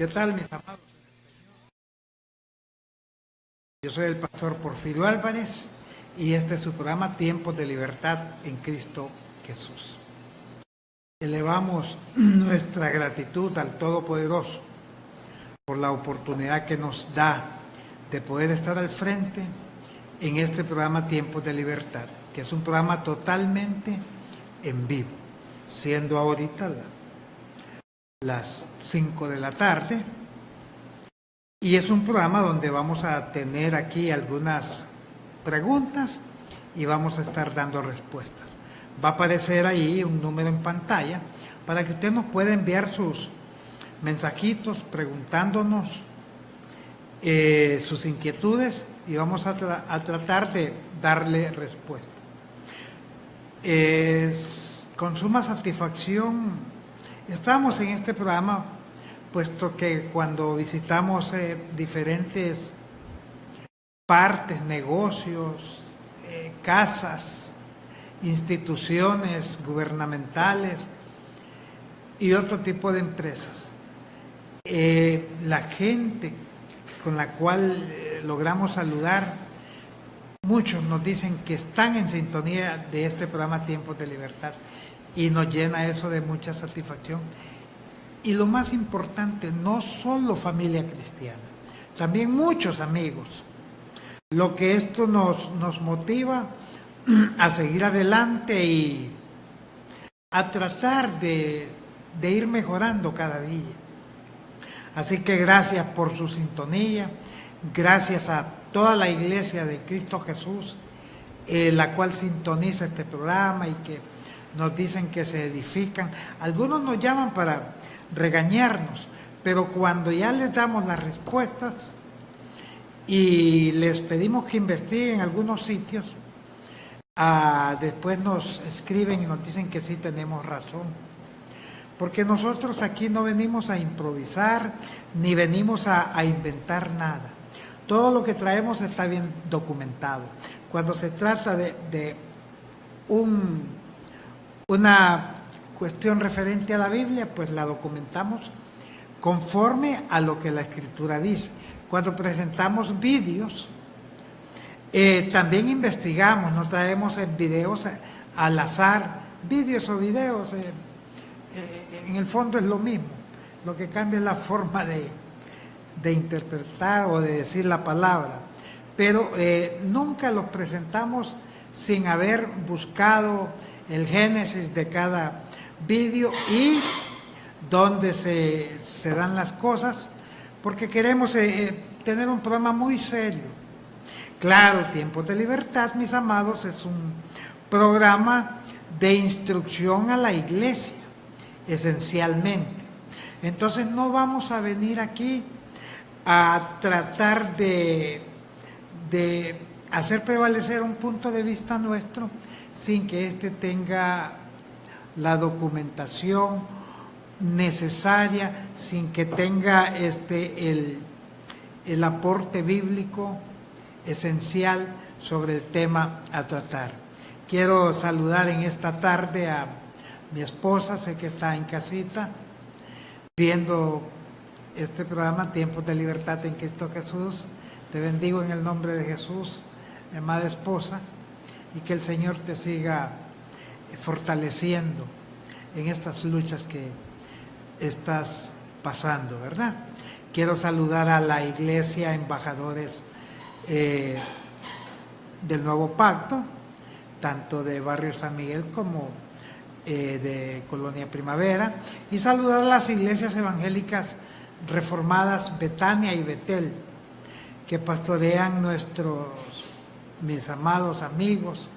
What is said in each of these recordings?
¿Qué tal, mis amados? Yo soy el pastor Porfirio Álvarez y este es su programa Tiempos de Libertad en Cristo Jesús. Elevamos nuestra gratitud al Todopoderoso por la oportunidad que nos da de poder estar al frente en este programa Tiempos de Libertad, que es un programa totalmente en vivo, siendo ahorita las 5 de la tarde, y es un programa donde vamos a tener aquí algunas preguntas y vamos a estar dando respuestas. Va a aparecer ahí un número en pantalla para que usted nos pueda enviar sus mensajitos preguntándonos sus inquietudes y vamos a tratar de darle respuesta. Con suma satisfacción estamos en este programa, puesto que cuando visitamos diferentes partes, negocios, casas, instituciones gubernamentales y otro tipo de empresas, la gente con la cual logramos saludar, muchos nos dicen que están en sintonía de este programa Tiempos de Libertad y nos llena eso de mucha satisfacción. Y lo más importante, no solo familia cristiana, también muchos amigos. Lo que esto nos motiva a seguir adelante y a tratar de ir mejorando cada día. Así que gracias por su sintonía, gracias a toda la iglesia de Cristo Jesús, la cual sintoniza este programa y que nos dicen que se edifican. Algunos nos llaman para regañarnos, pero cuando ya les damos las respuestas y les pedimos que investiguen algunos sitios, después nos escriben y nos dicen que sí tenemos razón. Porque nosotros aquí no venimos a improvisar, ni venimos a inventar nada. Todo lo que traemos está bien documentado. Cuando se trata de una cuestión referente a la Biblia, pues la documentamos conforme a lo que la Escritura dice. Cuando presentamos vídeos, también investigamos, no traemos videos al azar, vídeos o videos, en el fondo es lo mismo, lo que cambia es la forma de interpretar o de decir la palabra, pero nunca los presentamos sin haber buscado el génesis de cada vídeo y dónde se dan las cosas, porque queremos tener un programa muy serio. Claro, Tiempos de Libertad, mis amados, es un programa de instrucción a la iglesia, esencialmente. Entonces no vamos a venir aquí a tratar de hacer prevalecer un punto de vista nuestro sin que éste tenga la documentación necesaria, sin que tenga el aporte bíblico esencial sobre el tema a tratar. Quiero saludar en esta tarde a mi esposa, sé que está en casita, viendo este programa Tiempos de Libertad en Cristo Jesús. Te bendigo en el nombre de Jesús, mi amada esposa, y que el Señor te siga fortaleciendo en estas luchas que estás pasando, ¿verdad? Quiero saludar a la iglesia, embajadores del Nuevo Pacto, tanto de Barrio San Miguel como de Colonia Primavera, y saludar a las iglesias evangélicas reformadas Betania y Betel, que pastorean mis amados amigos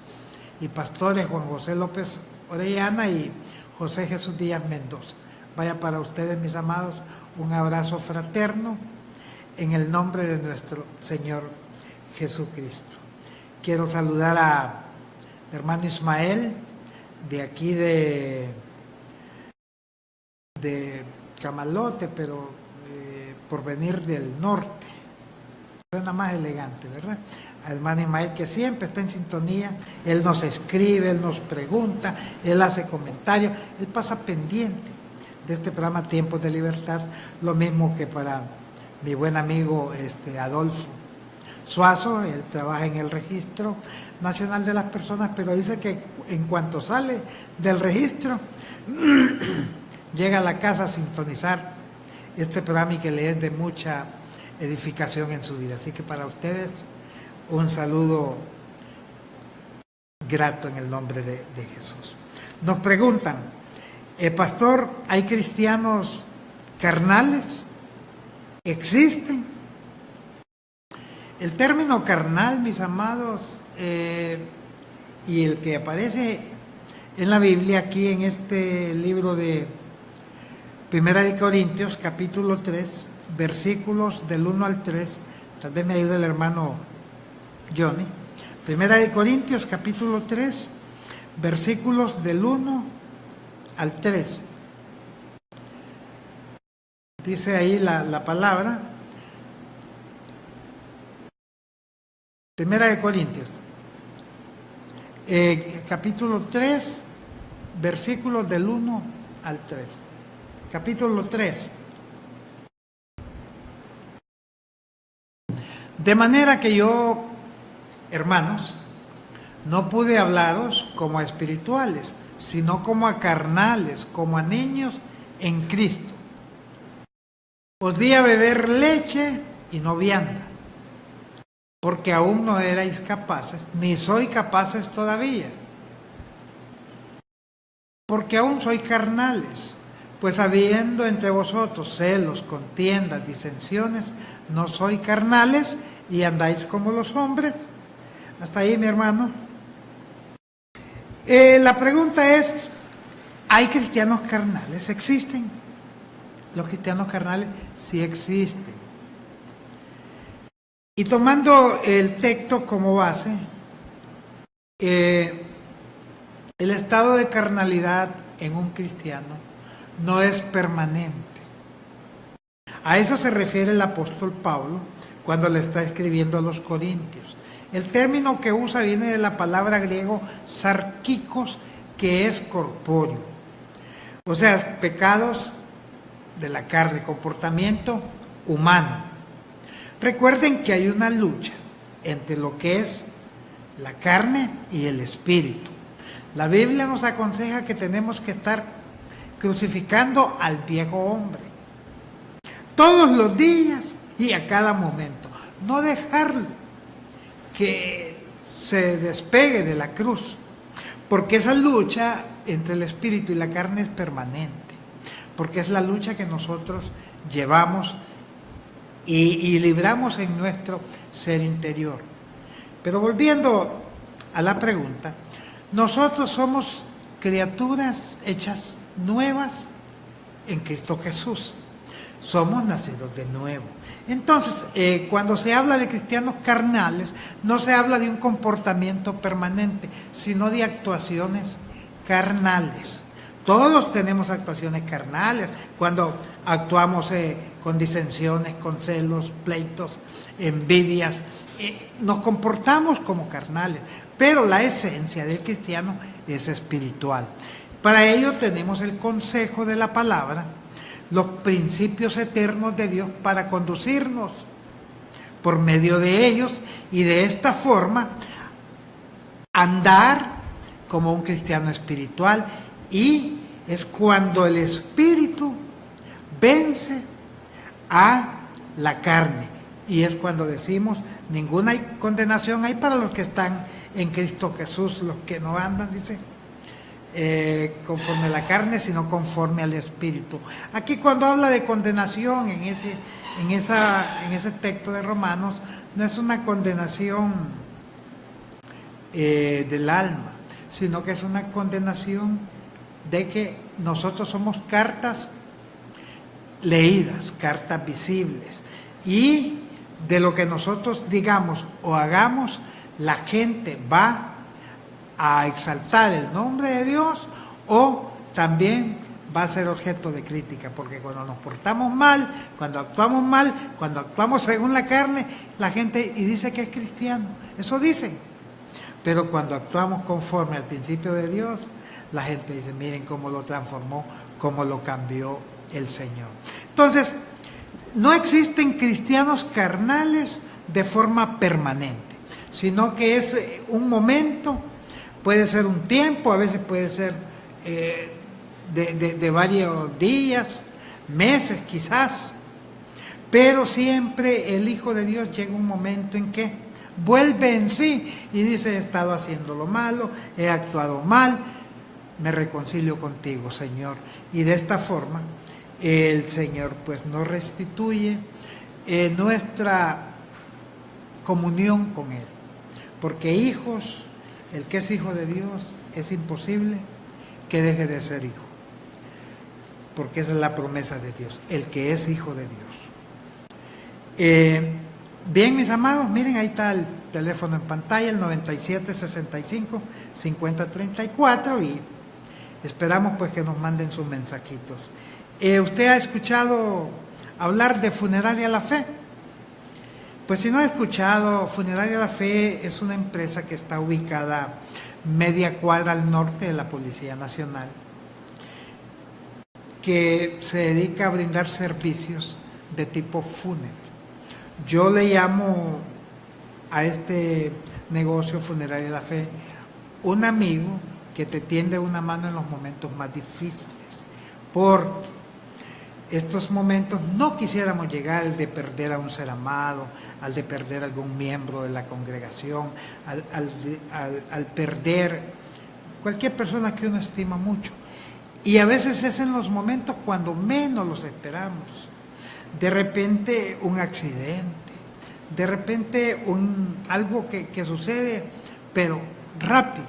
y pastores Juan José López Orellana y José Jesús Díaz Mendoza. Vaya para ustedes, mis amados, un abrazo fraterno en el nombre de nuestro Señor Jesucristo. Quiero saludar a hermano Ismael, de aquí de Camalote, pero por venir del norte. Suena más elegante, ¿verdad? Al hermano Ismael, que siempre está en sintonía, él nos escribe, él nos pregunta, él hace comentarios, él pasa pendiente de este programa Tiempos de Libertad, lo mismo que para mi buen amigo Adolfo Suazo. Él trabaja en el Registro Nacional de las Personas, pero dice que en cuanto sale del registro, llega a la casa a sintonizar este programa y que le es de mucha edificación en su vida. Así que para ustedes, un saludo grato en el nombre de Jesús. Nos preguntan, pastor, ¿hay cristianos carnales? ¿Existen? El término carnal, mis amados, y el que aparece en la Biblia, aquí en este libro de Primera de Corintios, capítulo 3, versículos del 1 al 3, tal vez me ayude el hermano Johnny. Primera de Corintios, capítulo 3, versículos del 1 al 3. Dice ahí la palabra. Primera de Corintios, capítulo 3, versículos del 1 al 3. Capítulo 3. De manera que yo, hermanos, no pude hablaros como a espirituales, sino como a carnales, como a niños en Cristo. Os di a beber leche y no vianda, porque aún no erais capaces, ni soy capaces todavía, porque aún sois carnales, pues habiendo entre vosotros celos, contiendas, disensiones, no sois carnales y andáis como los hombres. Hasta ahí, mi hermano. La pregunta es, ¿hay cristianos carnales? ¿Existen? Los cristianos carnales sí existen. Y tomando el texto como base, el estado de carnalidad en un cristiano no es permanente. A eso se refiere el apóstol Pablo cuando le está escribiendo a los Corintios. El término que usa viene de la palabra griego sarkikos, que es corpóreo. O sea, pecados de la carne, comportamiento humano. Recuerden que hay una lucha entre lo que es la carne y el espíritu. La Biblia nos aconseja que tenemos que estar crucificando al viejo hombre todos los días y a cada momento. No dejarlo que se despegue de la cruz, porque esa lucha entre el espíritu y la carne es permanente, porque es la lucha que nosotros llevamos y libramos en nuestro ser interior. Pero volviendo a la pregunta, nosotros somos criaturas hechas nuevas en Cristo Jesús. Somos nacidos de nuevo. Entonces, cuando se habla de cristianos carnales, no se habla de un comportamiento permanente, sino de actuaciones carnales. Todos tenemos actuaciones carnales, cuando actuamos con disensiones, con celos, pleitos, envidias, nos comportamos como carnales, pero la esencia del cristiano es espiritual. Para ello tenemos el consejo de la palabra, los principios eternos de Dios para conducirnos por medio de ellos y de esta forma andar como un cristiano espiritual. Y es cuando el espíritu vence a la carne, y es cuando decimos ninguna condenación hay para los que están en Cristo Jesús, los que no andan, dice, conforme a la carne, sino conforme al espíritu. Aquí cuando habla de condenación en ese texto de Romanos, no es una condenación del alma, sino que es una condenación de que nosotros somos cartas leídas, cartas visibles, y de lo que nosotros digamos o hagamos, la gente va a exaltar el nombre de Dios o también va a ser objeto de crítica, porque cuando nos portamos mal, cuando actuamos según la carne, la gente y dice que es cristiano, eso dicen, Pero cuando actuamos conforme al principio de Dios, la gente dice, miren cómo lo transformó, cómo lo cambió el Señor. Entonces, no existen cristianos carnales de forma permanente, sino que es un momento, puede ser un tiempo, a veces puede ser de varios días, meses quizás, pero siempre el Hijo de Dios llega un momento en que vuelve en sí y dice, he estado haciendo lo malo, he actuado mal, me reconcilio contigo, Señor. Y de esta forma el Señor pues nos restituye nuestra comunión con Él. Porque hijos, el que es hijo de Dios, es imposible que deje de ser hijo. Porque esa es la promesa de Dios, el que es hijo de Dios. Bien, mis amados, miren, ahí está el teléfono en pantalla, el 9765-5034, y esperamos pues que nos manden sus mensajitos. ¿Usted ha escuchado hablar de Funeraria La Fe? Pues si no ha escuchado, Funeraria La Fe es una empresa que está ubicada media cuadra al norte de la Policía Nacional, que se dedica a brindar servicios de tipo fúnebre. Yo le llamo a este negocio Funeraria La Fe un amigo que te tiende una mano en los momentos más difíciles, porque estos momentos no quisiéramos llegar al de perder a un ser amado, al de perder a algún miembro de la congregación, al perder cualquier persona que uno estima mucho. Y a veces es en los momentos cuando menos los esperamos. De repente un accidente, de repente algo que sucede, pero rápido.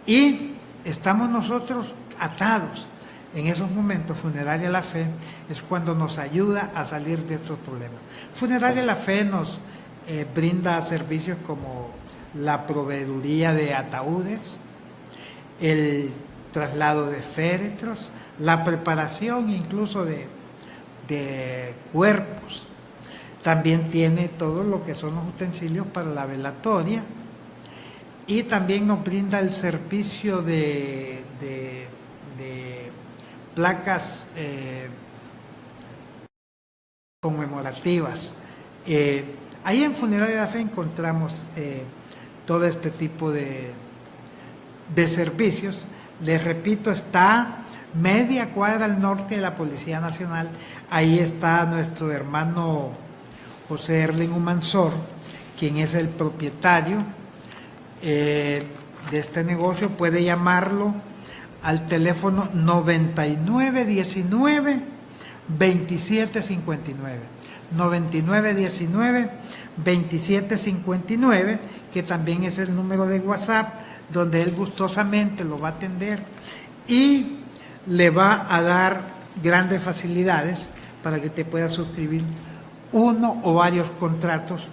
Y estamos nosotros atados. En esos momentos, Funeraria La Fe es cuando nos ayuda a salir de estos problemas. Funeraria La Fe nos brinda servicios como la proveeduría de ataúdes, el traslado de féretros, la preparación incluso de cuerpos. También tiene todo lo que son los utensilios para la velatoria, y también nos brinda el servicio de placas conmemorativas. Ahí en Funeraria La Fe encontramos todo este tipo de servicios. Les repito, está media cuadra al norte de la Policía Nacional. Ahí está nuestro hermano José Erling Humansor, quien es el propietario de este negocio. Puede llamarlo al teléfono 9919-2759. 9919-2759, que también es el número de WhatsApp, donde él gustosamente lo va a atender y le va a dar grandes facilidades para que usted pueda suscribir uno o varios contratos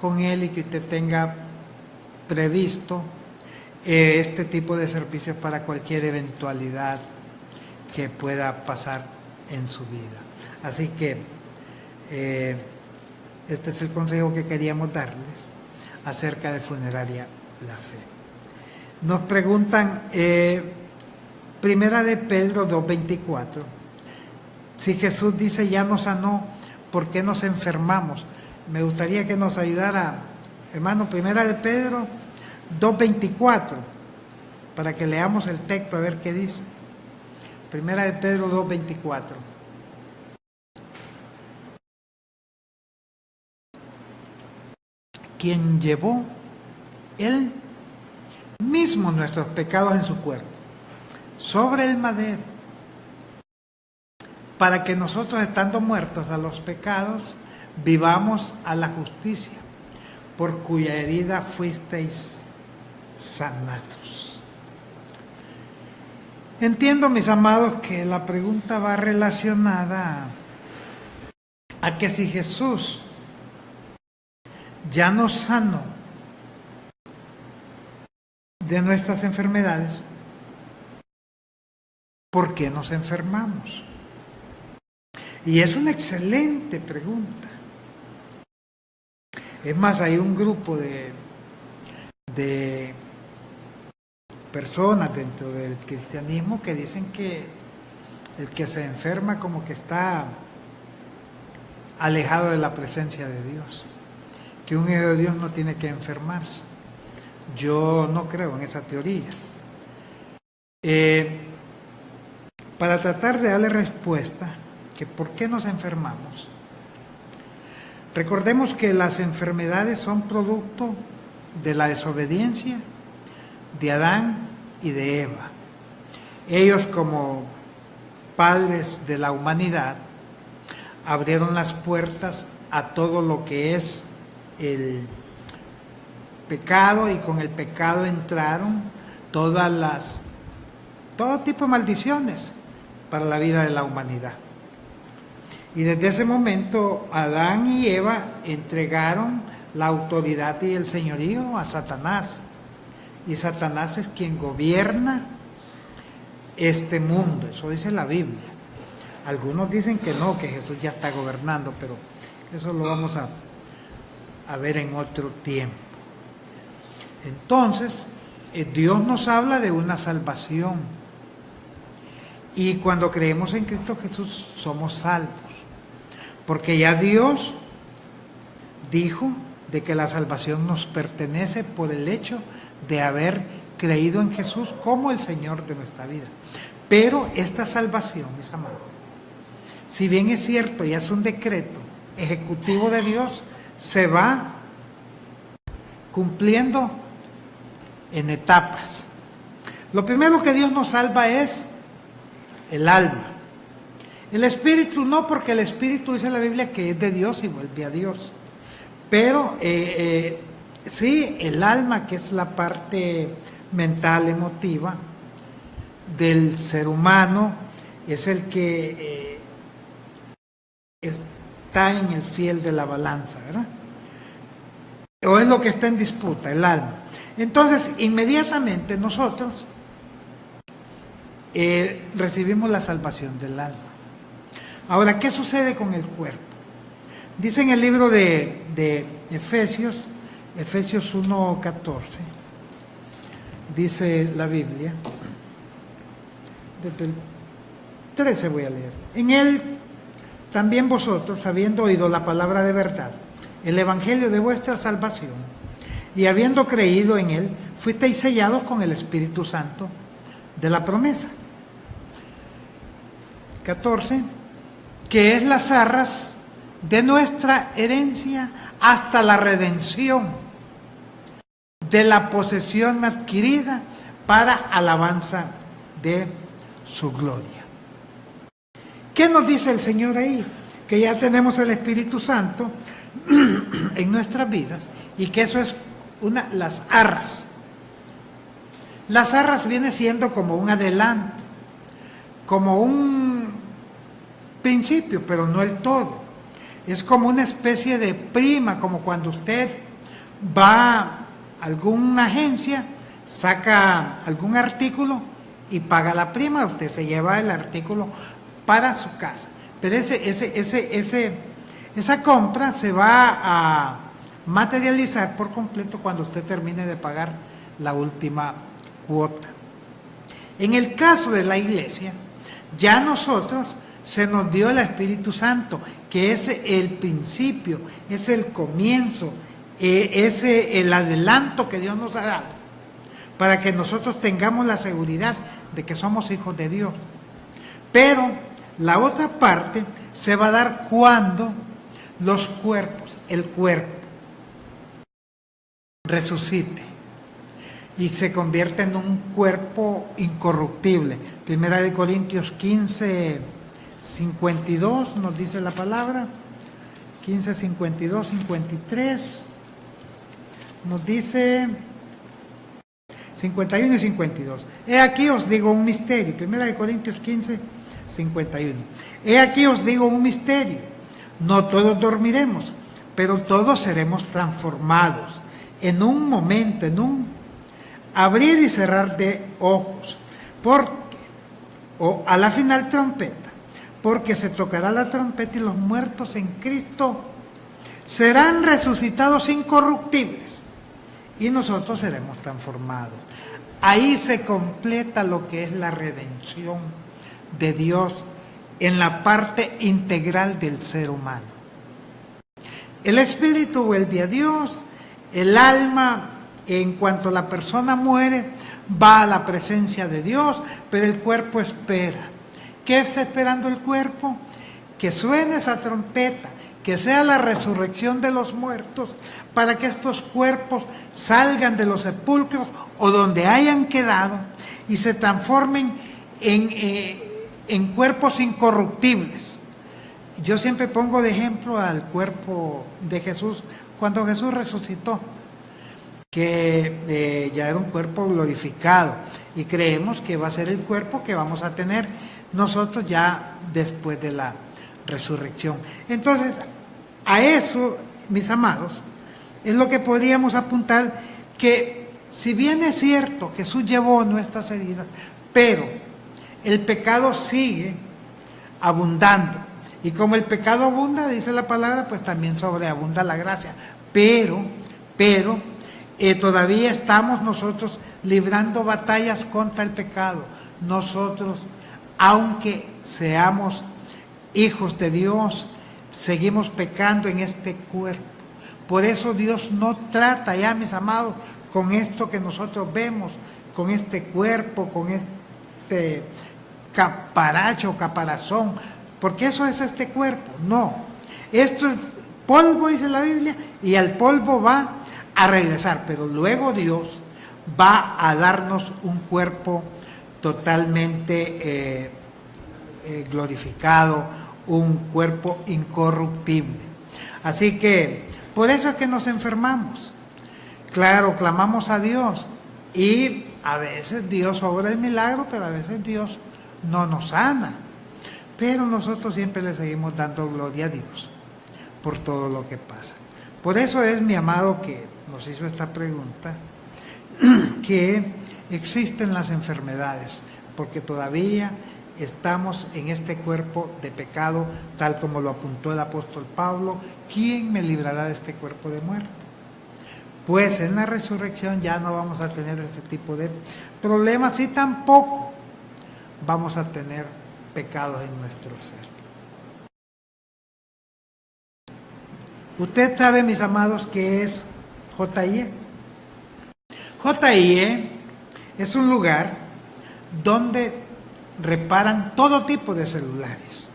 con él y que usted tenga previsto este tipo de servicios para cualquier eventualidad que pueda pasar en su vida. Así que este es el consejo que queríamos darles acerca de Funeraria La Fe. Nos preguntan, Primera de Pedro 2:24, si Jesús dice ya nos sanó, ¿por qué nos enfermamos? Me gustaría que nos ayudara, hermano, Primera de Pedro 2:24, para que leamos el texto a ver qué dice. Primera de Pedro 2:24. Quien llevó él mismo nuestros pecados en su cuerpo, sobre el madero, para que nosotros, estando muertos a los pecados, vivamos a la justicia, por cuya herida fuisteis sanados. Entiendo, mis amados, que la pregunta va relacionada a que si Jesús ya nos sanó de nuestras enfermedades, ¿por qué nos enfermamos? Y es una excelente pregunta. Es más, hay un grupo de de personas dentro del cristianismo que dicen que el que se enferma como que está alejado de la presencia de Dios, que un hijo de Dios no tiene que enfermarse. Yo no creo en esa teoría. Para tratar de darle respuesta, que por qué nos enfermamos, recordemos que las enfermedades son producto de la desobediencia de Adán y de Eva. Ellos, como padres de la humanidad, abrieron las puertas a todo lo que es el pecado, y con el pecado entraron todo tipo de maldiciones para la vida de la humanidad. Y desde ese momento Adán y Eva entregaron la autoridad y el señorío a Satanás. Y Satanás es quien gobierna este mundo, eso dice la Biblia. Algunos dicen que no, que Jesús ya está gobernando, pero eso lo vamos a ver en otro tiempo. Entonces, Dios nos habla de una salvación. Y cuando creemos en Cristo Jesús somos salvos. Porque ya Dios dijo de que la salvación nos pertenece por el hecho de haber creído en Jesús como el Señor de nuestra vida. Pero esta salvación, mis amados, si bien es cierto y es un decreto ejecutivo de Dios, se va cumpliendo en etapas. Lo primero que Dios nos salva es el alma. El espíritu no, porque el espíritu dice la Biblia que es de Dios y vuelve a Dios. Pero sí, el alma, que es la parte mental, emotiva del ser humano, es el que está en el fiel de la balanza, ¿verdad? O es lo que está en disputa, el alma. Entonces, inmediatamente nosotros recibimos la salvación del alma. Ahora, ¿qué sucede con el cuerpo? Dice en el libro de Efesios 1:14, dice la Biblia, desde el 13 voy a leer. En él también vosotros, habiendo oído la palabra de verdad, el evangelio de vuestra salvación, y habiendo creído en él, fuisteis sellados con el Espíritu Santo de la promesa. 14, que es las arras de nuestra herencia hasta la redención de la posesión adquirida para alabanza de su gloria. ¿Qué nos dice el Señor ahí? Que ya tenemos el Espíritu Santo en nuestras vidas y que eso es las arras. Las arras viene siendo como un adelanto, como un principio, pero no el todo. Es como una especie de prima, como cuando usted va a alguna agencia, saca algún artículo y paga la prima, usted se lleva el artículo para su casa. Pero esa compra se va a materializar por completo cuando usted termine de pagar la última cuota. En el caso de la iglesia, ya nosotros se nos dio el Espíritu Santo, que es el principio, es el comienzo, es el adelanto que Dios nos ha dado, para que nosotros tengamos la seguridad de que somos hijos de Dios. Pero la otra parte se va a dar cuando los cuerpos, el cuerpo, resucite y se convierte en un cuerpo incorruptible. Primera de Corintios 15:52 nos dice la palabra, 15:52, 53, nos dice 51 y 52. He aquí os digo un misterio. Primera de Corintios 15:51. He aquí os digo un misterio. No todos dormiremos, pero todos seremos transformados en un momento, en un abrir y cerrar de ojos, a la final trompeta, porque se tocará la trompeta y los muertos en Cristo serán resucitados incorruptibles y nosotros seremos transformados. Ahí se completa lo que es la redención de Dios en la parte integral del ser humano. El espíritu vuelve a Dios, el alma, en cuanto la persona muere, va a la presencia de Dios, pero el cuerpo espera. ¿Qué está esperando el cuerpo? Que suene esa trompeta, que sea la resurrección de los muertos, para que estos cuerpos salgan de los sepulcros o donde hayan quedado y se transformen en cuerpos incorruptibles. Yo siempre pongo de ejemplo al cuerpo de Jesús cuando Jesús resucitó, que ya era un cuerpo glorificado, y creemos que va a ser el cuerpo que vamos a tener nosotros ya después de la resurrección. Entonces, a eso, mis amados, es lo que podríamos apuntar, que si bien es cierto, Jesús llevó nuestras heridas, pero el pecado sigue abundando. Y como el pecado abunda, dice la palabra, pues también sobreabunda la gracia. Pero todavía estamos nosotros librando batallas contra el pecado. Nosotros, aunque seamos hijos de Dios, seguimos pecando en este cuerpo. Por eso Dios no trata ya, mis amados, con esto que nosotros vemos, con este cuerpo, con este caparacho, caparazón, porque eso es este cuerpo. No, esto es polvo, dice la Biblia, y al polvo va a regresar, pero luego Dios va a darnos un cuerpo totalmente glorificado, un cuerpo incorruptible. Así que por eso es que nos enfermamos. Claro, clamamos a Dios y a veces Dios obra el milagro, pero a veces Dios no nos sana. Pero nosotros siempre le seguimos dando gloria a Dios por todo lo que pasa. Por eso es, mi amado, que nos hizo esta pregunta, que existen las enfermedades, porque todavía estamos en este cuerpo de pecado, tal como lo apuntó el apóstol Pablo. ¿Quién me librará de este cuerpo de muerte? Pues en la resurrección ya no vamos a tener este tipo de problemas y tampoco vamos a tener pecados en nuestro ser. Usted sabe, mis amados, qué es JIE. JIE es un lugar donde reparan todo tipo de celulares.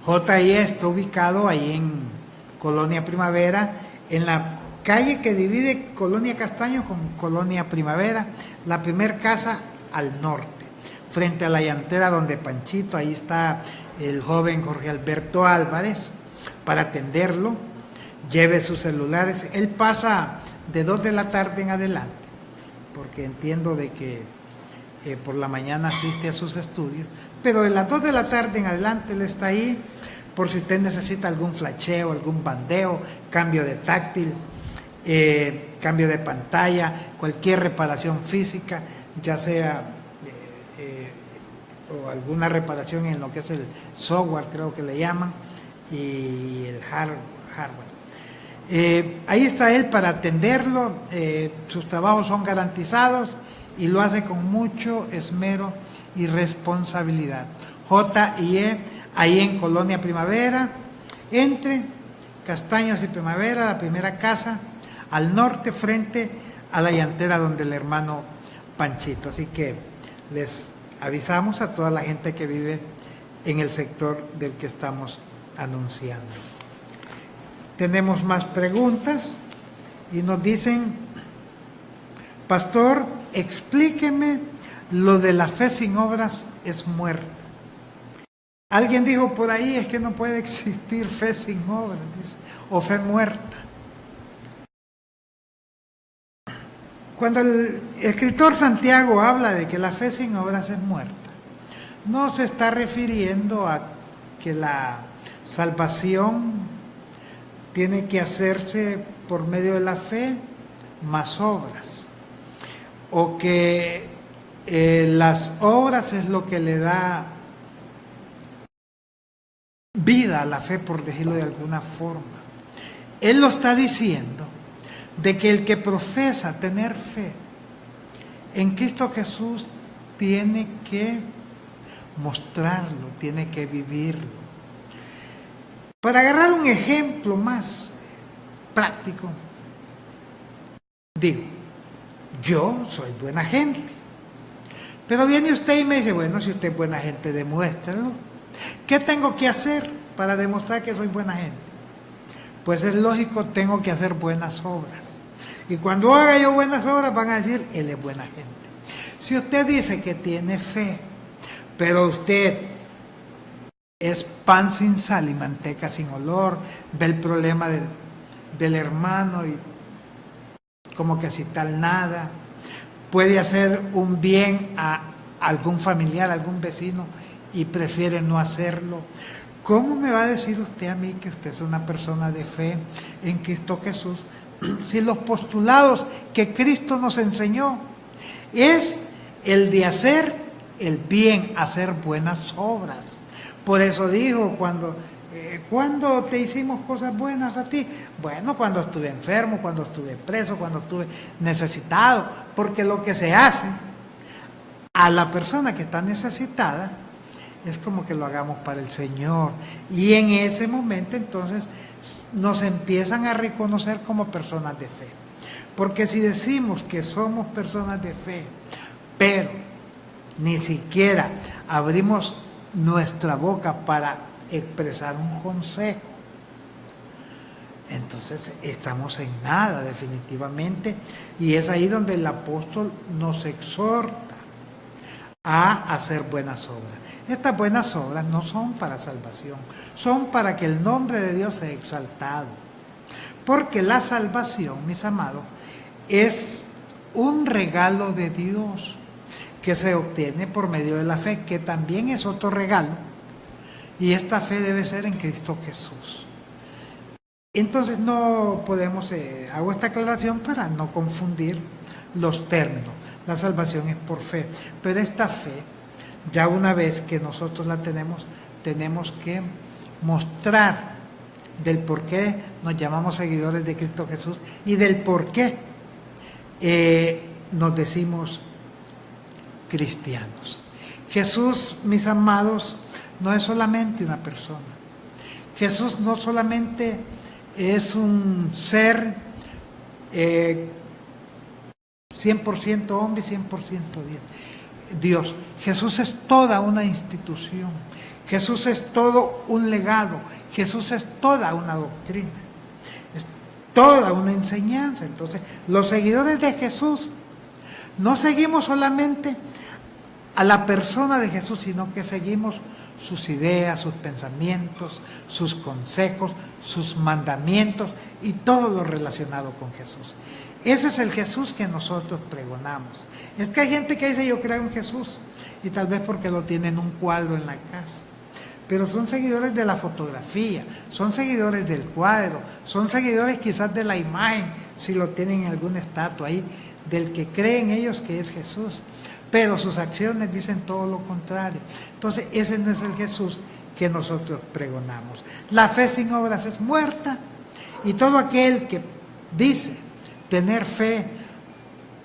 JIE está ubicado ahí en Colonia Primavera, en la calle que divide Colonia Castaño con Colonia Primavera, la primer casa al norte, frente a la llantera donde Panchito, ahí está el joven Jorge Alberto Álvarez para atenderlo. Lleve sus celulares, él pasa de 2 de la tarde en adelante, porque entiendo de que por la mañana asiste a sus estudios, pero de las 2 de la tarde en adelante él está ahí por si usted necesita algún flasheo, algún bandeo, cambio de táctil, cambio de pantalla, cualquier reparación física, ya sea o alguna reparación en lo que es el software, creo que le llaman, y el hardware. Ahí está él para atenderlo, sus trabajos son garantizados y lo hace con mucho esmero y responsabilidad. JIE, ahí en Colonia Primavera, entre Castaños y Primavera, la primera casa, al norte, frente a la llantera donde el hermano Panchito. Así que les avisamos a toda la gente que vive en el sector del que estamos anunciando. Tenemos más preguntas y nos dicen: pastor, explíqueme lo de la fe sin obras es muerta. Alguien dijo por ahí, es que no puede existir fe sin obras, dice, o fe muerta. Cuando el escritor Santiago habla de que la fe sin obras es muerta, no se está refiriendo a que la salvación tiene que hacerse por medio de la fe más obras, o que las obras es lo que le da vida a la fe, por decirlo de alguna forma. Él lo está diciendo de que el que profesa tener fe en Cristo Jesús tiene que mostrarlo, tiene que vivirlo. Para agarrar un ejemplo más práctico, digo, yo soy buena gente, pero viene usted y me dice, bueno, si usted es buena gente, demuéstralo. ¿Qué tengo que hacer para demostrar que soy buena gente? Pues es lógico, tengo que hacer buenas obras. Y cuando haga yo buenas obras van a decir, él es buena gente. Si usted dice que tiene fe, pero usted es pan sin sal y manteca sin olor, ve el problema del hermano y como que si tal nada, puede hacer un bien a algún familiar, a algún vecino y prefiere no hacerlo. ¿Cómo me va a decir usted a mí que usted es una persona de fe en Cristo Jesús si los postulados que Cristo nos enseñó es el de hacer el bien, hacer buenas obras? Por eso dijo, cuando te hicimos cosas buenas a ti, bueno, cuando estuve enfermo, cuando estuve preso, cuando estuve necesitado, porque lo que se hace a la persona que está necesitada es como que lo hagamos para el Señor. Y en ese momento entonces nos empiezan a reconocer como personas de fe. Porque si decimos que somos personas de fe, pero ni siquiera abrimos nuestra boca para expresar un consejo, entonces estamos en nada definitivamente, y es ahí donde el apóstol nos exhorta a hacer buenas obras. Estas buenas obras no son para salvación, son para que el nombre de Dios sea exaltado, porque la salvación, mis amados, es un regalo de Dios que se obtiene por medio de la fe, que también es otro regalo, y esta fe debe ser en Cristo Jesús. Entonces no podemos, hago esta aclaración para no confundir los términos. La salvación es por fe, pero esta fe, ya una vez que nosotros la tenemos, tenemos que mostrar del por qué nos llamamos seguidores de Cristo Jesús y del por qué nos decimos cristianos. Jesús, mis amados, no es solamente una persona. Jesús no solamente es un ser 100% hombre y 100% Dios. Jesús es toda una institución. Jesús es todo un legado. Jesús es toda una doctrina. Es toda una enseñanza. Entonces, los seguidores de Jesús no seguimos solamente a la persona de Jesús, sino que seguimos sus ideas, sus pensamientos, sus consejos, sus mandamientos y todo lo relacionado con Jesús. Ese es el Jesús que nosotros pregonamos. Es que hay gente que dice yo creo en Jesús y tal vez porque lo tiene en un cuadro en la casa, pero son seguidores de la fotografía, son seguidores del cuadro, son seguidores quizás de la imagen, si lo tienen en alguna estatua ahí, del que creen ellos que es Jesús, pero sus acciones dicen todo lo contrario. Entonces ese no es el Jesús que nosotros pregonamos. La fe sin obras es muerta, y todo aquel que dice tener fe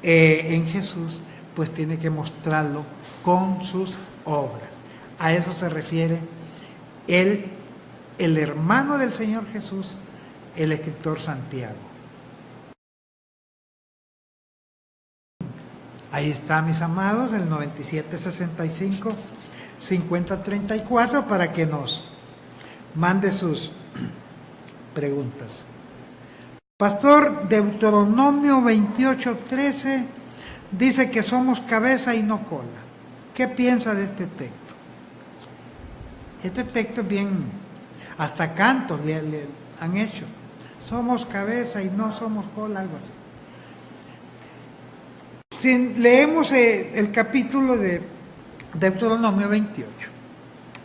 en Jesús, pues tiene que mostrarlo con sus obras. A eso se refiere el hermano del Señor Jesús, el escritor Santiago. Ahí está, mis amados, el 9765-5034 para que nos mande sus preguntas. Pastor, Deuteronomio 28:13 dice que somos cabeza y no cola. ¿Qué piensa de este texto? Este texto es bien, hasta cantos le han hecho. Somos cabeza y no somos cola, algo así. Si leemos el capítulo de Deuteronomio 28,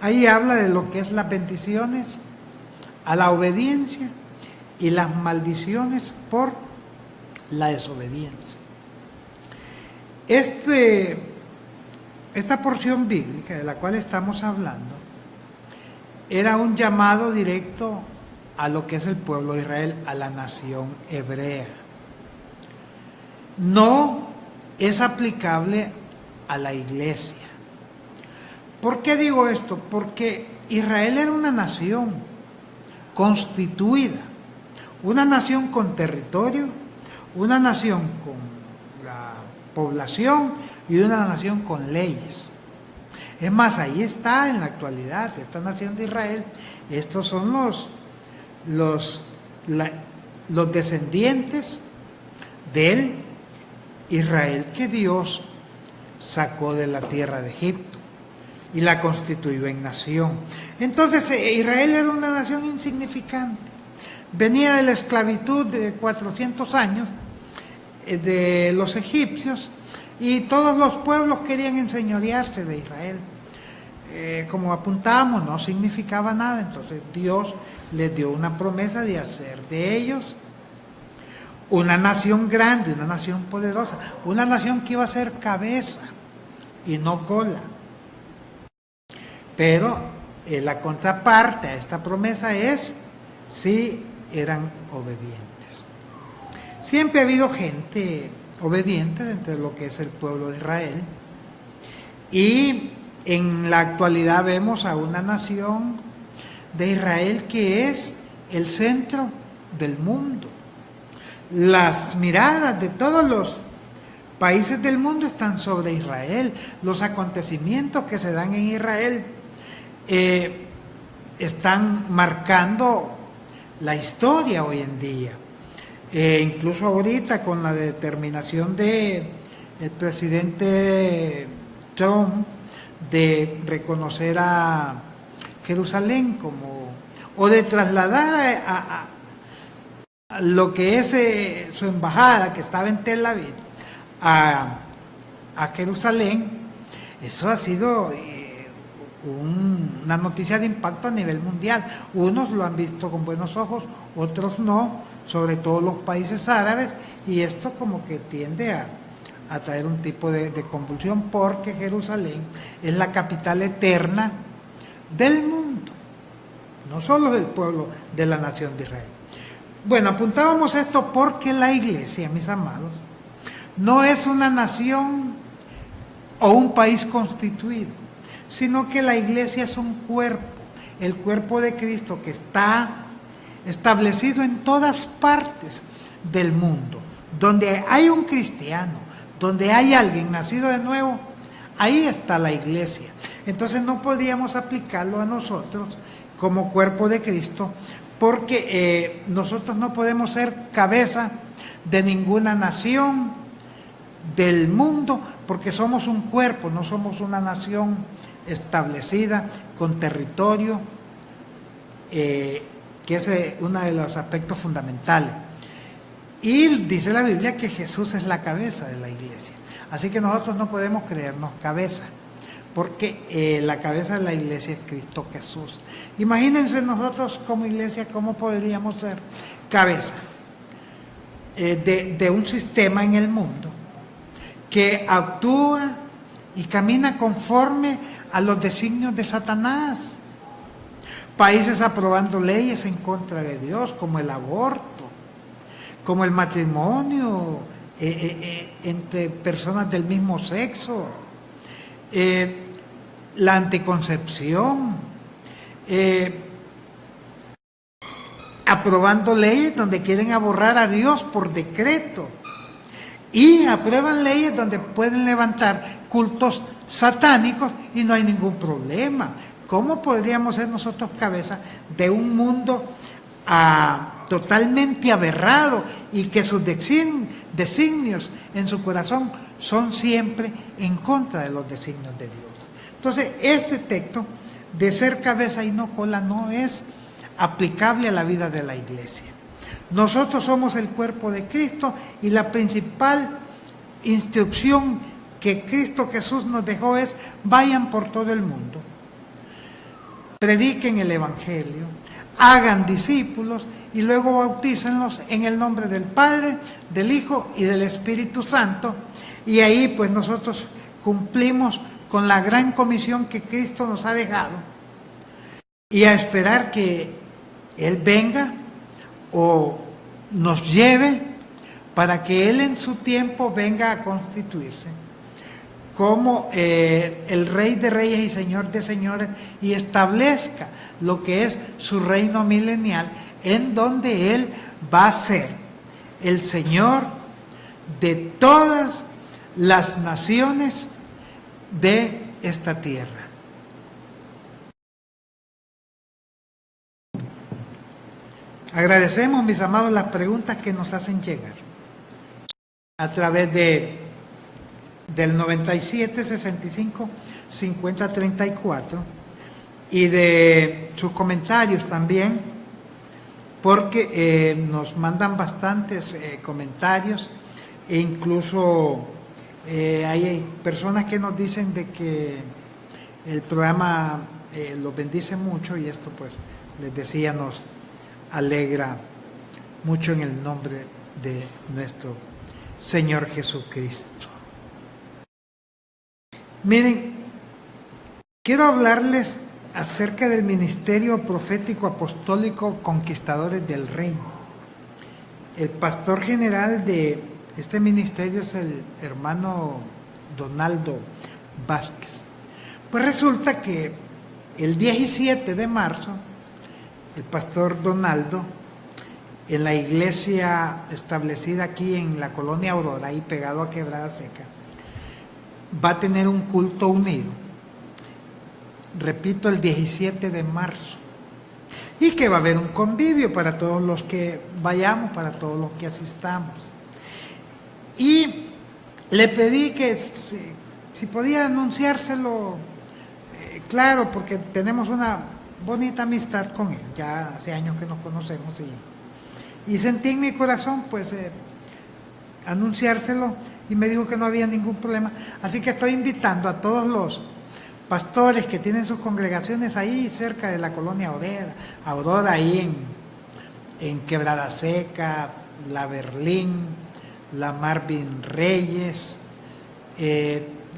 ahí habla de lo que es las bendiciones a la obediencia y las maldiciones por la desobediencia. Esta porción bíblica de la cual estamos hablando era un llamado directo a lo que es el pueblo de Israel, a la nación hebrea. no es aplicable a la iglesia. ¿Por qué digo esto? Porque Israel era una nación constituida, una nación con territorio, una nación con la población y una nación con leyes. Es más, ahí está en la actualidad esta nación de Israel. Estos son los descendientes del Israel que Dios sacó de la tierra de Egipto y la constituyó en nación. Entonces Israel era una nación insignificante, venía de la esclavitud de 400 años de los egipcios, y todos los pueblos querían enseñorearse de Israel. Como apuntábamos, no significaba nada. Entonces Dios les dio una promesa de hacer de ellos una nación grande, una nación poderosa, una nación que iba a ser cabeza y no cola. Pero la contraparte a esta promesa es si eran obedientes. Siempre ha habido gente obediente dentro de lo que es el pueblo de Israel, y en la actualidad vemos a una nación de Israel que es el centro del mundo. Las miradas de todos los países del mundo están sobre Israel. Los acontecimientos que se dan en Israel están marcando la historia hoy en día. Incluso ahorita con la determinación del presidente Trump de reconocer a Jerusalén o de trasladar a lo que es su embajada, que estaba en Tel Aviv, a Jerusalén. Eso ha sido una noticia de impacto a nivel mundial. Unos lo han visto con buenos ojos, otros no, sobre todo los países árabes, y esto como que tiende a traer un tipo de convulsión, porque Jerusalén es la capital eterna del mundo, no solo del pueblo de la nación de Israel. Bueno, apuntábamos esto porque la iglesia, mis amados, no es una nación o un país constituido, sino que la iglesia es un cuerpo, el cuerpo de Cristo, que está establecido en todas partes del mundo. Donde hay un cristiano, donde hay alguien nacido de nuevo, ahí está la iglesia. Entonces no podríamos aplicarlo a nosotros como cuerpo de Cristo, porque nosotros no podemos ser cabeza de ninguna nación del mundo, porque somos un cuerpo, no somos una nación establecida con territorio, que es uno de los aspectos fundamentales. Y dice la Biblia que Jesús es la cabeza de la iglesia. Así que nosotros no podemos creernos cabeza, porque la cabeza de la iglesia es Cristo Jesús. Imagínense nosotros como iglesia cómo podríamos ser cabeza de un sistema en el mundo que actúa y camina conforme a los designios de Satanás. Países aprobando leyes en contra de Dios, como el aborto, como el matrimonio entre personas del mismo sexo, la anticoncepción, aprobando leyes donde quieren aborrar a Dios por decreto, y aprueban leyes donde pueden levantar cultos satánicos y no hay ningún problema. ¿Cómo podríamos ser nosotros cabeza de un mundo totalmente aberrado y que sus designios en su corazón son siempre en contra de los designios de Dios? Entonces, este texto de ser cabeza y no cola no es aplicable a la vida de la iglesia. Nosotros somos el cuerpo de Cristo, y la principal instrucción que Cristo Jesús nos dejó es: vayan por todo el mundo, prediquen el evangelio, hagan discípulos y luego bautícenlos en el nombre del Padre, del Hijo y del Espíritu Santo. Y ahí pues nosotros cumplimos con la gran comisión que Cristo nos ha dejado, y a esperar que Él venga o nos lleve para que Él en su tiempo venga a constituirse como el Rey de Reyes y Señor de Señores, y establezca lo que es su reino milenial, en donde Él va a ser el Señor de todas las naciones de esta tierra. Agradecemos, mis amados, las preguntas que nos hacen llegar a través del 97 65 50 34 y de sus comentarios también, porque nos mandan bastantes comentarios, e incluso hay personas que nos dicen de que el programa los bendice mucho, y esto, pues, les decía, nos alegra mucho en el nombre de nuestro Señor Jesucristo. Miren, quiero hablarles acerca del ministerio profético apostólico Conquistadores del Reino. El pastor general de este ministerio es el hermano Donaldo Vázquez. Pues resulta que el 17 de marzo, el pastor Donaldo, en la iglesia establecida aquí en la colonia Aurora, ahí pegado a Quebrada Seca, va a tener un culto unido, repito, el 17 de marzo, y que va a haber un convivio para todos los que vayamos, para todos los que asistamos. Y le pedí que si podía anunciárselo, claro, porque tenemos una bonita amistad con él, ya hace años que nos conocemos, y sentí en mi corazón, pues, anunciárselo, y me dijo que no había ningún problema. Así que estoy invitando a todos los pastores que tienen sus congregaciones ahí cerca de la colonia Aurora, ahí en Quebrada Seca, la Berlín, la Marvin Reyes,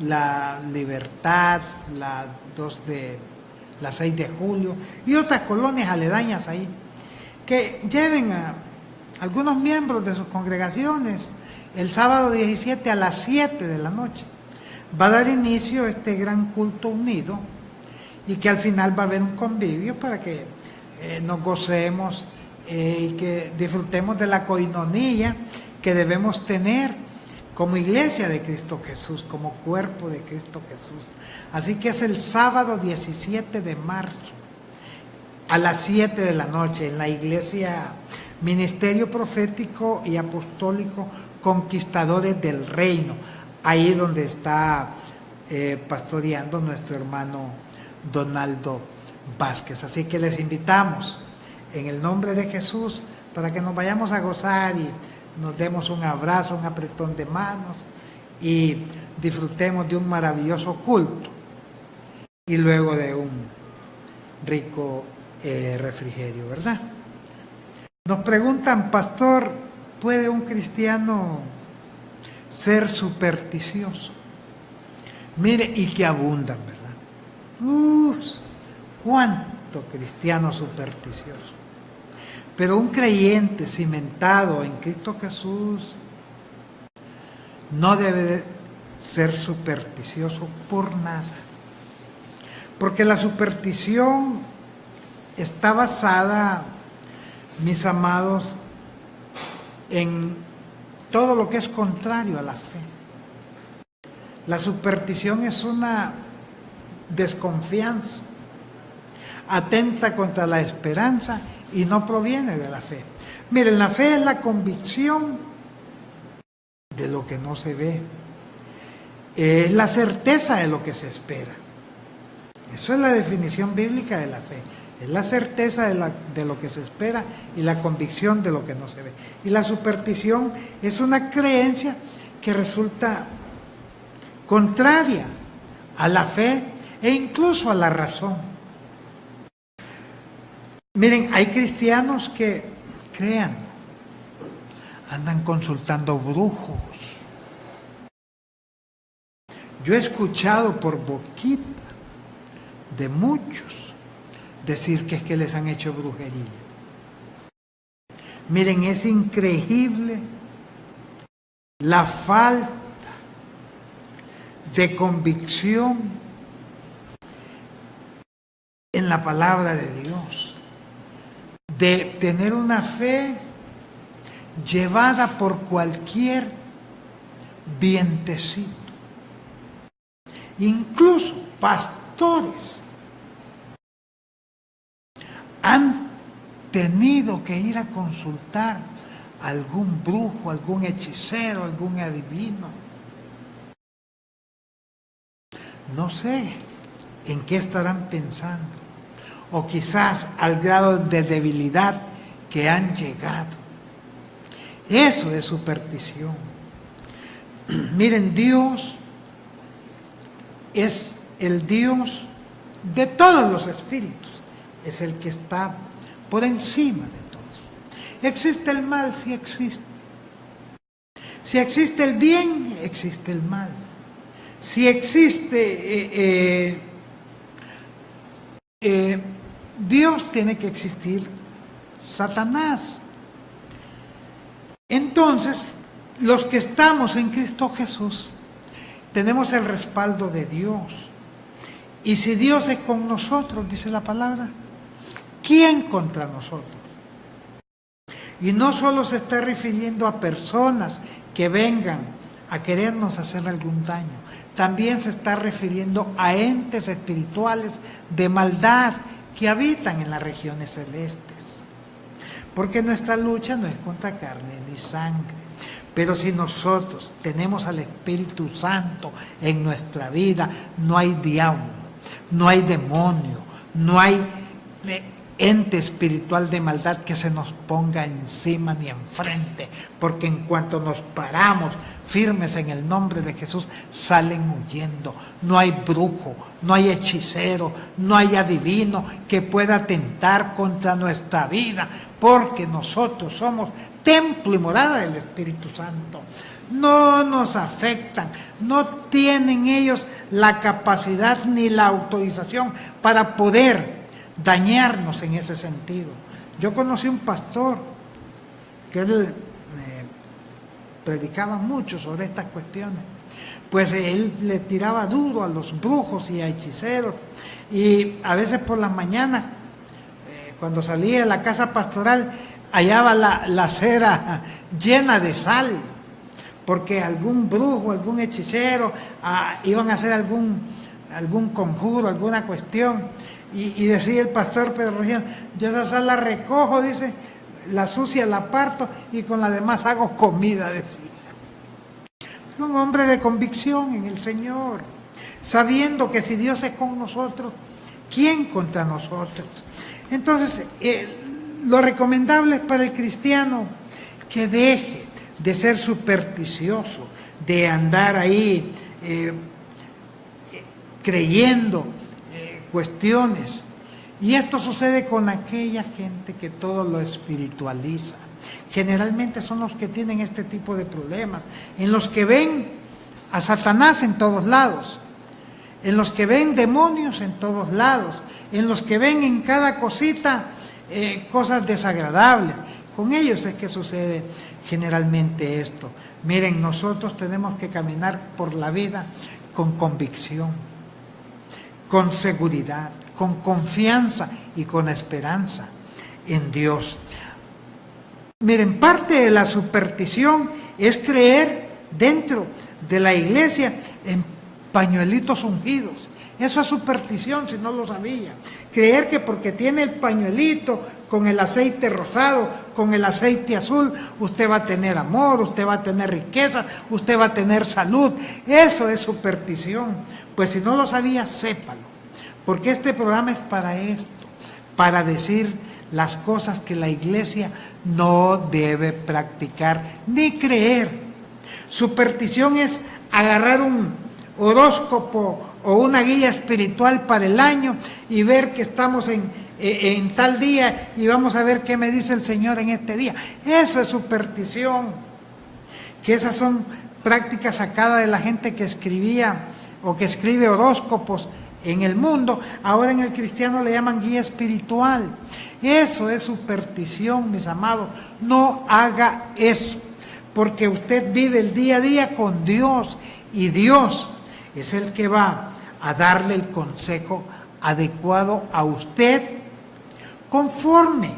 la Libertad, la 6 de julio y otras colonias aledañas ahí, que lleven a algunos miembros de sus congregaciones. El sábado 17 a las 7 de la noche va a dar inicio este gran culto unido, y que al final va a haber un convivio para que nos gocemos y que disfrutemos de la coinonía que debemos tener como iglesia de Cristo Jesús, como cuerpo de Cristo Jesús. Así que es el sábado 17 de marzo a las 7 de la noche en la iglesia Ministerio Profético y Apostólico Conquistadores del Reino, ahí donde está pastoreando nuestro hermano Donaldo Vázquez. Así que les invitamos en el nombre de Jesús para que nos vayamos a gozar y nos demos un abrazo, un apretón de manos, y disfrutemos de un maravilloso culto y luego de un rico refrigerio, ¿verdad? Nos preguntan, pastor, ¿puede un cristiano ser supersticioso? Mire, y que abundan, ¿verdad? ¡Cuánto cristiano supersticioso! Pero un creyente cimentado en Cristo Jesús no debe de ser supersticioso por nada. Porque la superstición está basada, mis amados, en todo lo que es contrario a la fe. La superstición es una desconfianza, atenta contra la esperanza y no proviene de la fe. Miren, la fe es la convicción de lo que no se ve, es la certeza de lo que se espera. Eso es la definición bíblica de la fe. Es la certeza de lo que se espera y la convicción de lo que no se ve. Y la superstición es una creencia que resulta contraria a la fe e incluso a la razón. Miren, hay cristianos que, crean, andan consultando brujos. Yo he escuchado por boquita de muchos decir que es que les han hecho brujería. Miren, es increíble la falta de convicción en la palabra de Dios, de tener una fe llevada por cualquier vientecito. Incluso pastores han tenido que ir a consultar a algún brujo, algún hechicero, algún adivino. No sé en qué estarán pensando, o quizás al grado de debilidad que han llegado. Eso es superstición. Miren, Dios es el Dios de todos los espíritus, es el que está por encima de todos. ¿Existe el mal? Sí existe. Si existe el bien, existe el mal. Si existe Dios, tiene que existir Satanás. Entonces, los que estamos en Cristo Jesús, tenemos el respaldo de Dios. Y si Dios es con nosotros, dice la palabra, ¿quién contra nosotros? Y no solo se está refiriendo a personas que vengan a querernos hacer algún daño, también se está refiriendo a entes espirituales de maldad que habitan en las regiones celestes. Porque nuestra lucha no es contra carne ni sangre. Pero si nosotros tenemos al Espíritu Santo en nuestra vida, no hay diablo, no hay demonio, no hay ente espiritual de maldad que se nos ponga encima ni enfrente, porque en cuanto nos paramos firmes en el nombre de Jesús, salen huyendo. No hay brujo, no hay hechicero, no hay adivino que pueda atentar contra nuestra vida, porque nosotros somos templo y morada del Espíritu Santo. No nos afectan, no tienen ellos la capacidad ni la autorización para poder dañarnos en ese sentido. Yo conocí un pastor que él predicaba mucho sobre estas cuestiones. Pues él le tiraba duro a los brujos y a hechiceros, y a veces por las mañanas, cuando salía de la casa pastoral, hallaba la acera llena de sal, porque algún brujo, algún hechicero iban a hacer algún conjuro, alguna cuestión. Y decía el pastor Pedro Regino, yo esa sal la recojo, dice, la sucia la parto y con la demás hago comida, decía. Es un hombre de convicción en el Señor, sabiendo que si Dios es con nosotros, ¿quién contra nosotros? Entonces, lo recomendable es para el cristiano que deje de ser supersticioso, de andar ahí creyendo cuestiones. Y esto sucede con aquella gente que todo lo espiritualiza. Generalmente son los que tienen este tipo de problemas, en los que ven a Satanás en todos lados, en los que ven demonios en todos lados, en los que ven en cada cosita cosas desagradables. Con ellos es que sucede generalmente esto. Miren, nosotros tenemos que caminar por la vida con convicción, con seguridad, con confianza y con esperanza en Dios. Miren, parte de la superstición es creer dentro de la iglesia en pañuelitos ungidos. Eso es superstición, si no lo sabía. Creer que porque tiene el pañuelito con el aceite rosado, con el aceite azul, usted va a tener amor, usted va a tener riqueza, usted va a tener salud. Eso es superstición. Pues si no lo sabía, sépalo. Porque este programa es para esto, para decir las cosas que la iglesia no debe practicar ni creer. Superstición es agarrar un horóscopo o una guía espiritual para el año y ver que estamos en tal día y vamos a ver qué me dice el Señor en este día. Eso es superstición. Que esas son prácticas sacadas de la gente que escribía o que escribe horóscopos en el mundo. Ahora en el cristiano le llaman guía espiritual. Eso es superstición, mis amados. No haga eso, porque usted vive el día a día con Dios y Dios es el que va a darle el consejo adecuado a usted conforme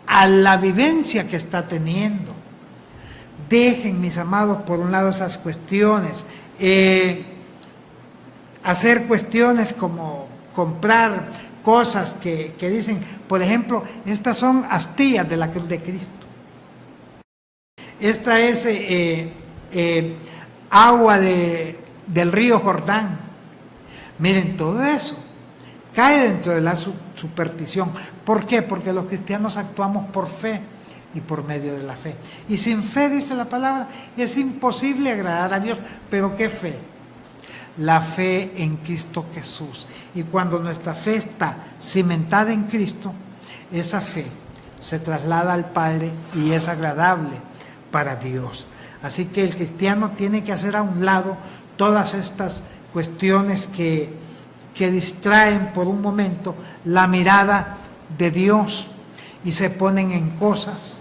a la vivencia que está teniendo. Dejen, mis amados, por un lado esas cuestiones, hacer cuestiones como comprar cosas que dicen, por ejemplo, estas son astillas de la cruz de Cristo. Esta es agua del río Jordán. Miren, todo eso cae dentro de la superstición. ¿Por qué? Porque los cristianos actuamos por fe y por medio de la fe. Y sin fe, dice la palabra, es imposible agradar a Dios. ¿Pero qué fe? La fe en Cristo Jesús. Y cuando nuestra fe está cimentada en Cristo, esa fe se traslada al Padre y es agradable para Dios. Así que el cristiano tiene que hacer a un lado todas estas cuestiones que distraen por un momento la mirada de Dios y se ponen en cosas.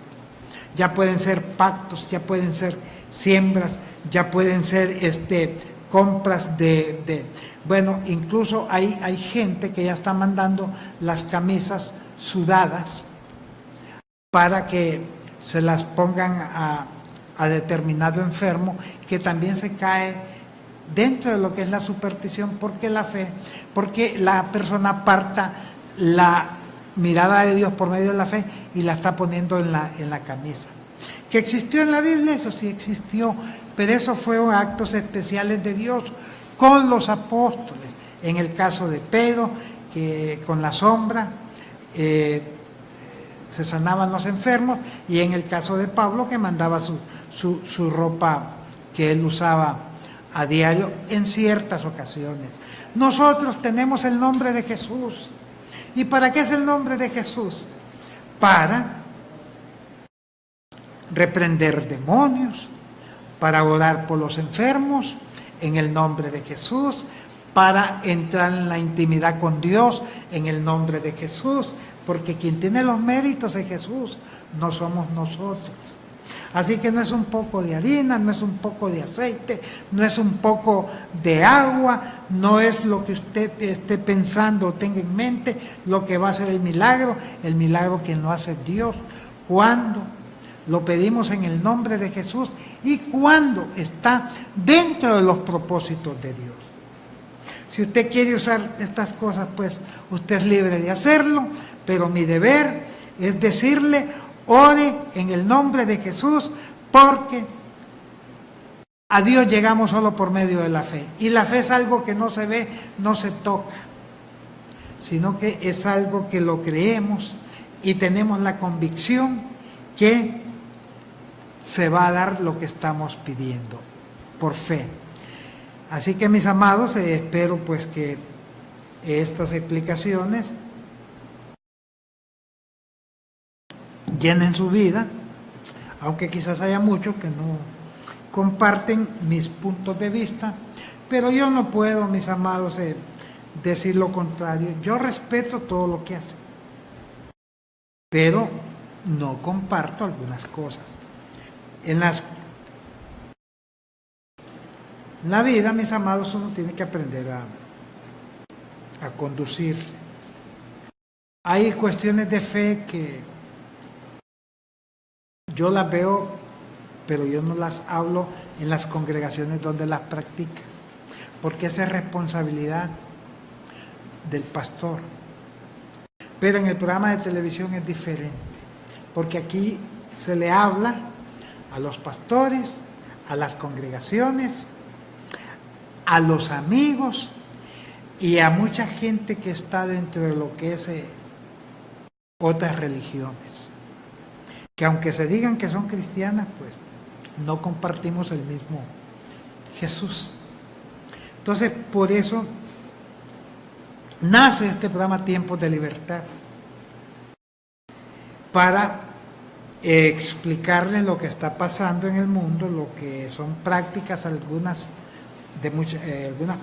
Ya pueden ser pactos, ya pueden ser siembras, ya pueden ser compras bueno, incluso hay gente que ya está mandando las camisas sudadas para que se las pongan a determinado enfermo, que también se cae dentro de lo que es la superstición, porque la fe, porque la persona aparta la mirada de Dios por medio de la fe y la está poniendo en la camisa. ¿Que existió en la Biblia? Eso sí existió, pero eso fueron actos especiales de Dios con los apóstoles. En el caso de Pedro, que con la sombra se sanaban los enfermos, y en el caso de Pablo, que mandaba su ropa que él usaba a diario en ciertas ocasiones. Nosotros tenemos el nombre de Jesús. ¿Y para qué es el nombre de Jesús? Para reprender demonios, para orar por los enfermos en el nombre de Jesús, para entrar en la intimidad con Dios en el nombre de Jesús, porque quien tiene los méritos es Jesús, no somos nosotros. Así que no es un poco de harina, no es un poco de aceite, no es un poco de agua, no es lo que usted esté pensando o tenga en mente lo que va a ser el milagro quien lo hace es Dios. Cuando lo pedimos en el nombre de Jesús y cuando está dentro de los propósitos de Dios. Si usted quiere usar estas cosas, pues usted es libre de hacerlo, pero mi deber es decirle: ore en el nombre de Jesús, porque a Dios llegamos solo por medio de la fe. Y la fe es algo que no se ve, no se toca, sino que es algo que lo creemos y tenemos la convicción que se va a dar lo que estamos pidiendo por fe. Así que, mis amados, espero pues que estas explicaciones llenen su vida, aunque quizás haya muchos que no comparten mis puntos de vista, pero yo no puedo, mis amados, decir lo contrario. Yo respeto todo lo que hacen, pero no comparto algunas cosas. En la vida, mis amados, uno tiene que aprender a conducirse. Hay cuestiones de fe que yo las veo, pero yo no las hablo en las congregaciones donde las practican, porque esa es responsabilidad del pastor. Pero en el programa de televisión es diferente, porque aquí se le habla a los pastores, a las congregaciones, a los amigos y a mucha gente que está dentro de lo que es otras religiones, que aunque se digan que son cristianas, pues no compartimos el mismo Jesús. Entonces, por eso nace este programa Tiempos de Libertad, para explicarles lo que está pasando en el mundo, lo que son prácticas, algunas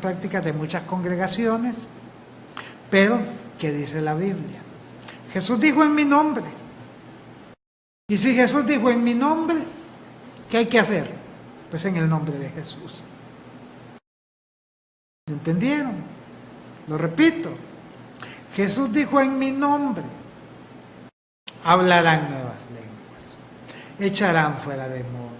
prácticas de muchas congregaciones, pero ¿qué dice la Biblia? Jesús dijo: en mi nombre. Y si Jesús dijo: en mi nombre, ¿Qué hay que hacer? Pues en el nombre de Jesús. ¿Entendieron? Lo repito. Jesús dijo: en mi nombre hablarán nuevas lenguas, echarán fuera demonios,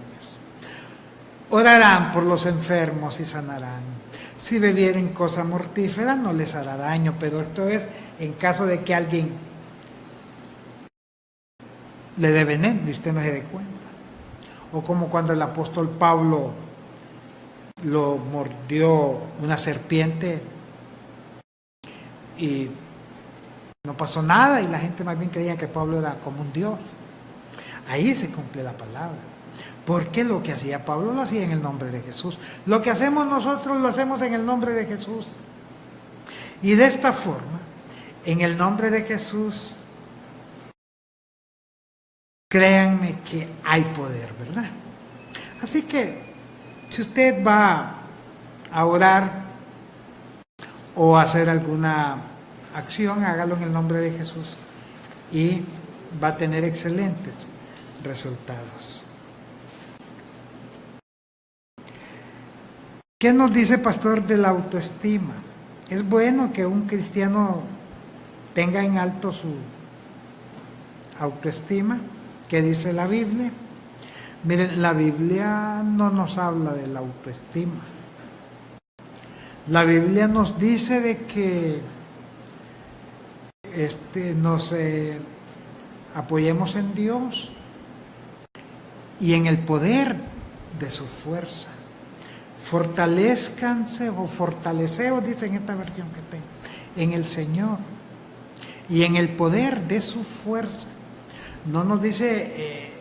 orarán por los enfermos y sanarán. Si bebieren cosa mortífera no les hará daño, pero esto es en caso de que alguien le dé veneno y usted no se dé cuenta. O como cuando el apóstol Pablo lo mordió una serpiente y no pasó nada y la gente más bien creía que Pablo era como un dios. Ahí se cumple la palabra. Porque lo que hacía Pablo lo hacía en el nombre de Jesús. Lo que hacemos nosotros lo hacemos en el nombre de Jesús. Y de esta forma, en el nombre de Jesús, créanme que hay poder, ¿verdad? Así que, si usted va a orar o a hacer alguna acción, hágalo en el nombre de Jesús y va a tener excelentes resultados. ¿Qué nos dice, pastor, de la autoestima? Es bueno que un cristiano tenga en alto su autoestima. ¿Qué dice la Biblia? Miren, la Biblia no nos habla de la autoestima. La Biblia nos dice de que nos apoyemos en Dios y en el poder de su fuerza. Fortalezcanse o fortaleceos, dice en esta versión que tengo, en el Señor y en el poder de su fuerza. No nos dice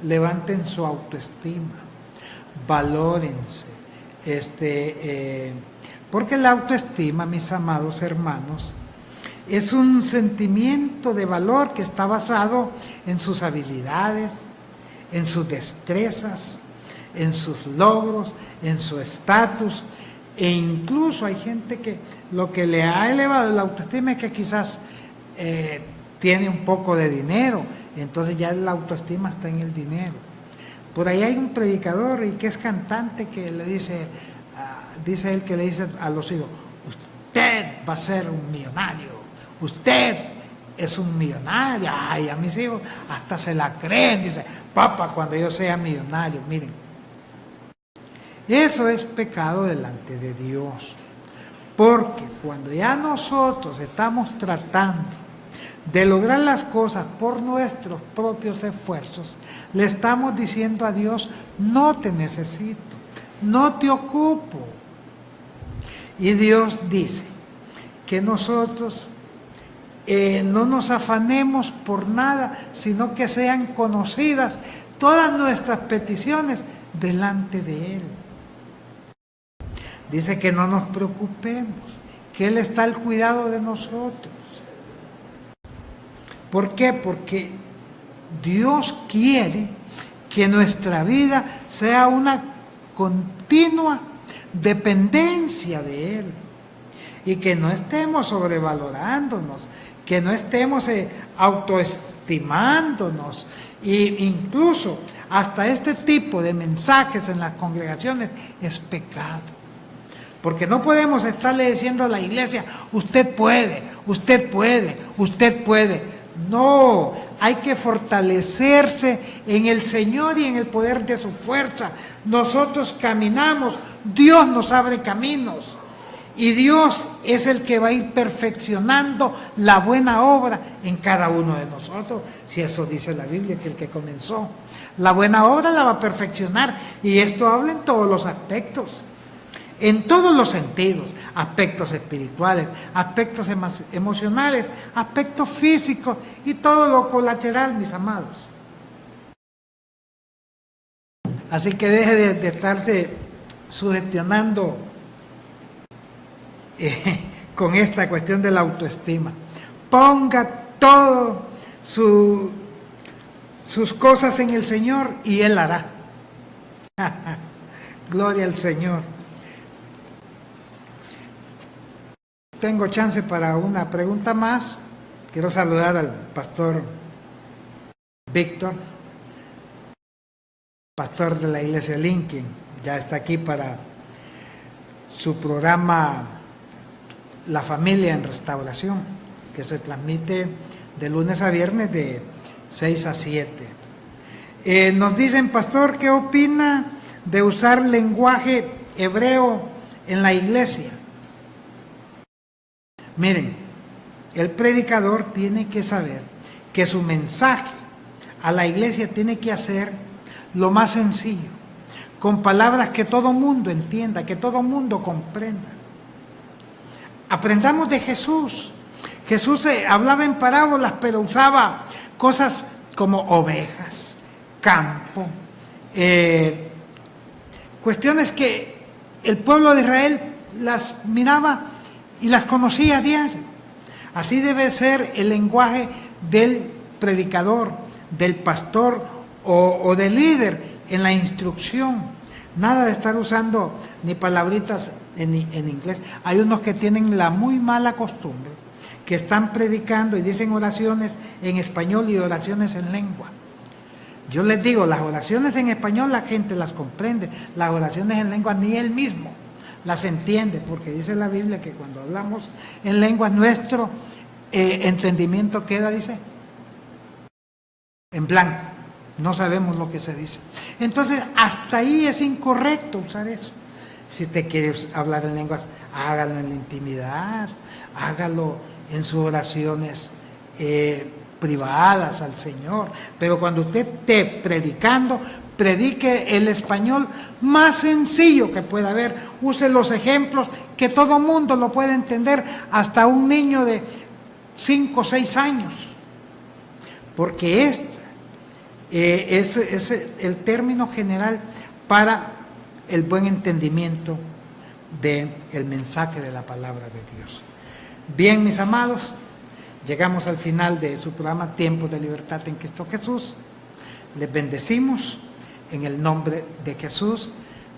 levanten su autoestima, valórense, porque la autoestima, mis amados hermanos, es un sentimiento de valor que está basado en sus habilidades, en sus destrezas, en sus logros, en su estatus, e incluso hay gente que lo que le ha elevado la autoestima es que quizás tiene un poco de dinero, entonces ya la autoestima está en el dinero. Por ahí hay un predicador y que es cantante que le dice, dice él que le dice a los hijos: usted va a ser un millonario, usted es un millonario. Ay, a mis hijos hasta se la creen, dice: papá, cuando yo sea millonario. Miren, eso es pecado delante de Dios, porque cuando ya nosotros estamos tratando de lograr las cosas por nuestros propios esfuerzos, le estamos diciendo a Dios: no te necesito, no te ocupo. Y Dios dice que nosotros no nos afanemos por nada, sino que sean conocidas todas nuestras peticiones delante de Él. Dice que no nos preocupemos, que Él está al cuidado de nosotros. ¿Por qué? Porque Dios quiere que nuestra vida sea una continua dependencia de Él y que no estemos sobrevalorándonos, que no estemos autoestimándonos, e incluso hasta este tipo de mensajes en las congregaciones es pecado. Porque no podemos estarle diciendo a la iglesia: usted puede, usted puede, usted puede. No, hay que fortalecerse en el Señor y en el poder de su fuerza. Nosotros caminamos, Dios nos abre caminos. Y Dios es el que va a ir perfeccionando la buena obra en cada uno de nosotros. Si eso dice la Biblia, que el que comenzó la buena obra la va a perfeccionar. Y esto habla en todos los aspectos. En todos los sentidos, aspectos espirituales, aspectos emocionales, aspectos físicos y todo lo colateral, mis amados. Así que deje de estarse sugestionando con esta cuestión de la autoestima. Ponga todo sus cosas en el Señor y Él hará. Gloria al Señor. Tengo chance para una pregunta más. Quiero saludar al pastor Víctor. pastor de la iglesia Lincoln. Ya está aquí para su programa La Familia en Restauración, que se transmite de lunes a viernes de 6 a 7. Nos dicen, pastor, ¿qué opina de usar lenguaje hebreo en la iglesia? Miren, el predicador tiene que saber que su mensaje a la iglesia tiene que hacer lo más sencillo, con palabras que todo mundo entienda, que todo mundo comprenda. Aprendamos de Jesús. Jesús hablaba en parábolas, pero usaba cosas como ovejas, campo, cuestiones que el pueblo de Israel las miraba y las conocía a diario. Así debe ser el lenguaje del predicador, del pastor o del líder en la instrucción. Nada de estar usando ni palabritas en inglés. Hay unos que tienen la muy mala costumbre, que están predicando y dicen oraciones en español y oraciones en lengua. Yo les digo, las oraciones en español la gente las comprende, las oraciones en lengua ni él mismo las entiende, porque dice la Biblia que cuando hablamos en lengua nuestro entendimiento queda, dice, en blanco, no sabemos lo que se dice. Entonces, hasta ahí es incorrecto usar eso. Si usted quiere hablar en lenguas, hágalo en la intimidad, hágalo en sus oraciones privadas al Señor. Pero cuando usted esté predicando, predique el español más sencillo que pueda haber. Use los ejemplos que todo mundo lo puede entender, hasta un niño de 5 o 6 años. Porque es el término general para el buen entendimiento del mensaje de la palabra de Dios. Bien, mis amados, llegamos al final de su programa Tiempos de Libertad en Cristo Jesús. Les bendecimos en el nombre de Jesús.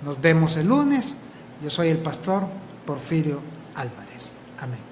Nos vemos el lunes. Yo soy el pastor Porfirio Álvarez. Amén.